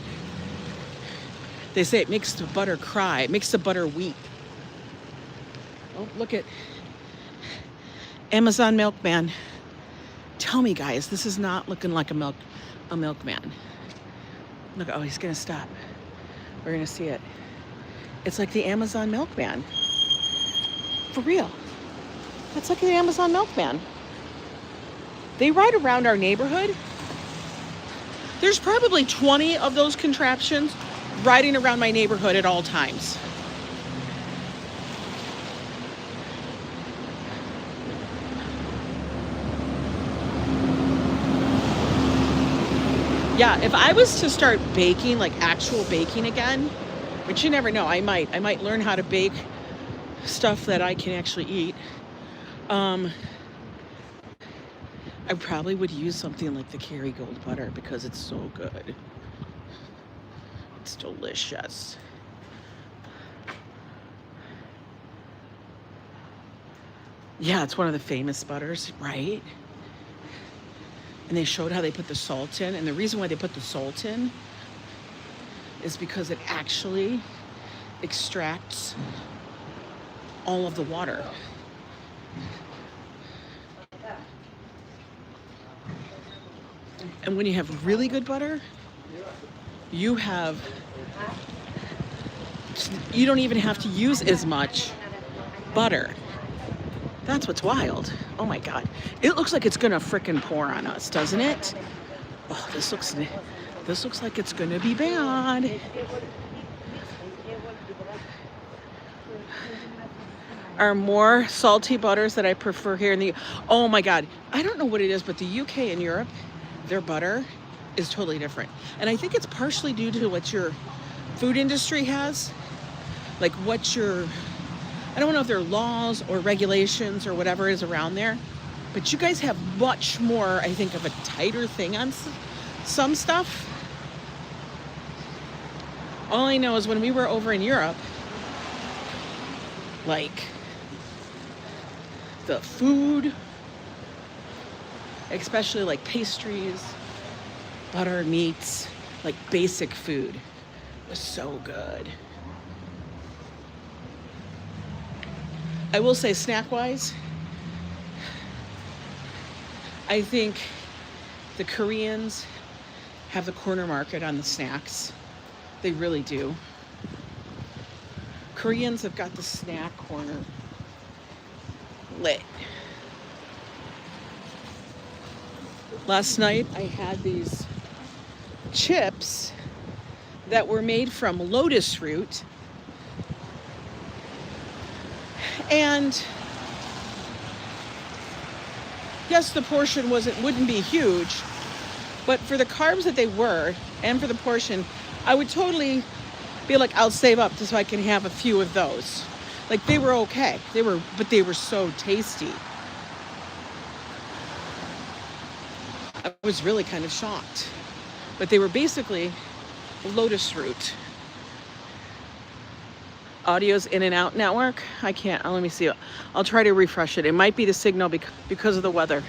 They say it makes the butter cry. It makes the butter weep. Oh, look at Amazon Milkman. Tell me, guys, this is not looking like a milkman. Look, oh, he's gonna stop. We're gonna see it. It's like the Amazon Milkman. For real. It's like the Amazon Milkman. They ride around our neighborhood. There's probably 20 of those contraptions riding around my neighborhood at all times. Yeah, if I was to start baking, like actual baking again, which you never know, I might learn how to bake stuff that I can actually eat. I probably would use something like the Kerrygold butter because it's so good. It's delicious. Yeah, it's one of the famous butters, right? And they showed how they put the salt in. And the reason why they put the salt in is because it actually extracts all of the water. And when you have really good butter, you don't even have to use as much butter. That's what's wild. Oh my God. It looks like it's gonna frickin' pour on us, doesn't it? Oh, this looks like it's gonna be bad. Are more salty butters that I prefer here in the, oh my God. I don't know what it is, but the UK and Europe, their butter is totally different. And I think it's partially due to what your food industry has. Like what your, I don't know if there are laws or regulations or whatever is around there, but you guys have much more, I think, of a tighter thing on some stuff. All I know is when we were over in Europe, like the food, especially like pastries, butter, meats, like basic food was so good. I will say snack-wise, I think the Koreans have the corner market on the snacks. They really do. Koreans have got the snack corner lit. Last night I had these chips that were made from lotus root, and yes, the portion wouldn't be huge, but for the carbs that they were and for the portion, I would totally be like, I'll save up just so I can have a few of those. Like, they were okay. But they were so tasty. I was really kind of shocked. But they were basically lotus root. Audio's in and out network. I can't. Let me see. I'll try to refresh it. It might be the signal because of the weather.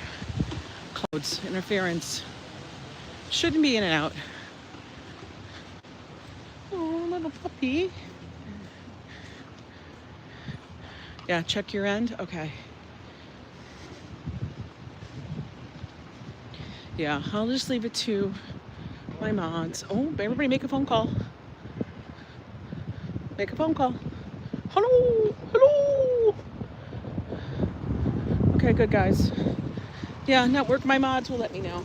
Clouds, interference. Shouldn't be in and out. Oh, little puppy. Yeah, check your end. Okay. Yeah, I'll just leave it to my mods. Oh, everybody make a phone call. Make a phone call. Hello, hello. Okay, good guys. Yeah, network, my mods will let me know.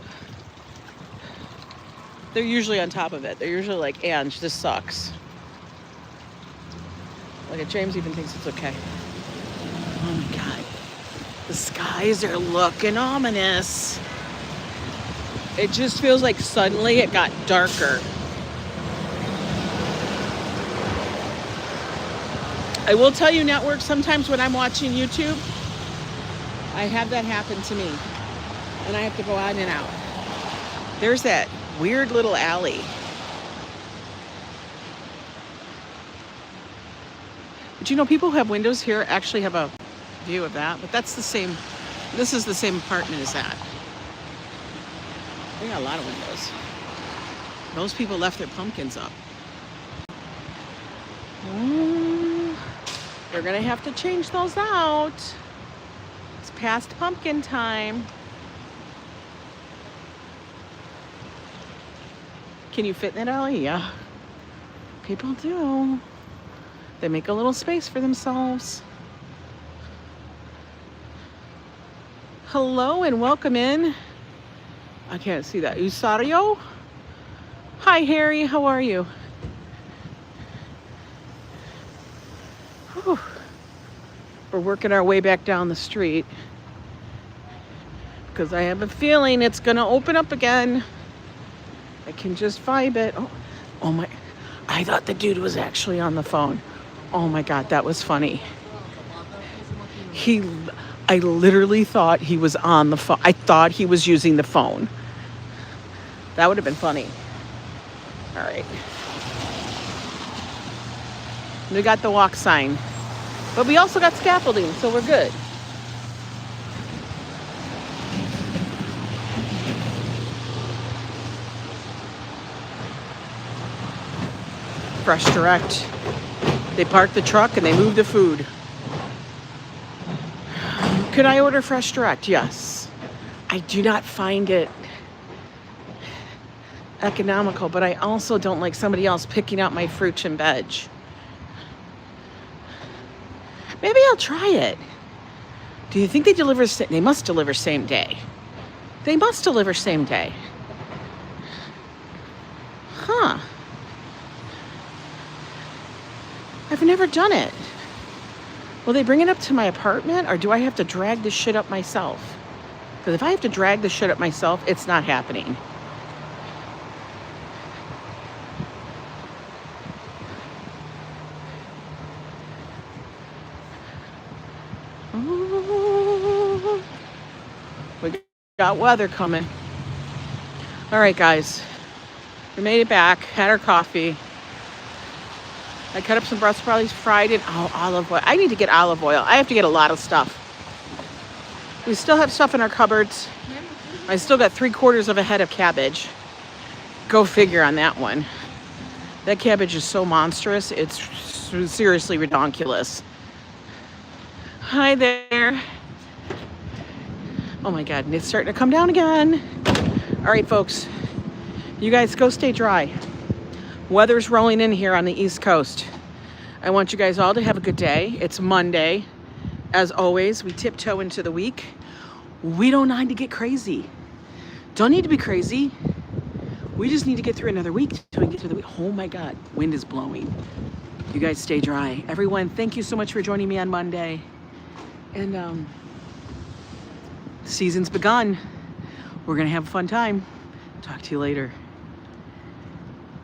They're usually on top of it. They're usually like, Ange, this sucks. Like, James even thinks it's okay. Oh my God. The skies are looking ominous. It just feels like suddenly it got darker. I will tell you, network, sometimes when I'm watching YouTube, I have that happen to me. And I have to go out and out. There's that weird little alley. But you know, people who have windows here actually have a view of that. But that's the same, this is the same apartment as that. They got a lot of windows. Those people left their pumpkins up. They're gonna have to change those out. It's past pumpkin time. Can you fit in that alley? Yeah. People do. They make a little space for themselves. Hello and welcome in. I can't see that. Usario? Hi, Harry. How are you? Whew. We're working our way back down the street because I have a feeling it's going to open up again. I can just vibe it. Oh my. I thought the dude was actually on the phone. Oh my God, that was funny. I literally thought he was on the phone. I thought he was using the phone. That would have been funny. All right. We got the walk sign, but we also got scaffolding, so we're good. Fresh Direct. They park the truck and they move the food. Could I order Fresh Direct? Yes. I do not find it economical, but I also don't like somebody else picking out my fruit and veg. Maybe I'll try it. Do you think they deliver? They must deliver same day. They must deliver same day. Huh. I've never done it. Will they bring it up to my apartment, or do I have to drag this shit up myself? Because if I have to drag this shit up myself, it's not happening. Ooh. We got weather coming. All right, guys. We made it back, had our coffee. I cut up some Brussels sprouts, fried it. Oh, olive oil. I need to get olive oil. I have to get a lot of stuff. We still have stuff in our cupboards. I still got 3/4 of a head of cabbage. Go figure on that one. That cabbage is so monstrous. It's seriously redonkulous. Hi there. Oh my God, and it's starting to come down again. All right, folks, you guys go stay dry. Weather's rolling in here on the East Coast. I want you guys all to have a good day. It's Monday. As always, we tiptoe into the week. We don't need to get crazy. Don't need to be crazy. We just need to get through another week till we get through the week. Oh my God, wind is blowing. You guys stay dry. Everyone, thank you so much for joining me on Monday. And the season's begun. We're gonna have a fun time. Talk to you later.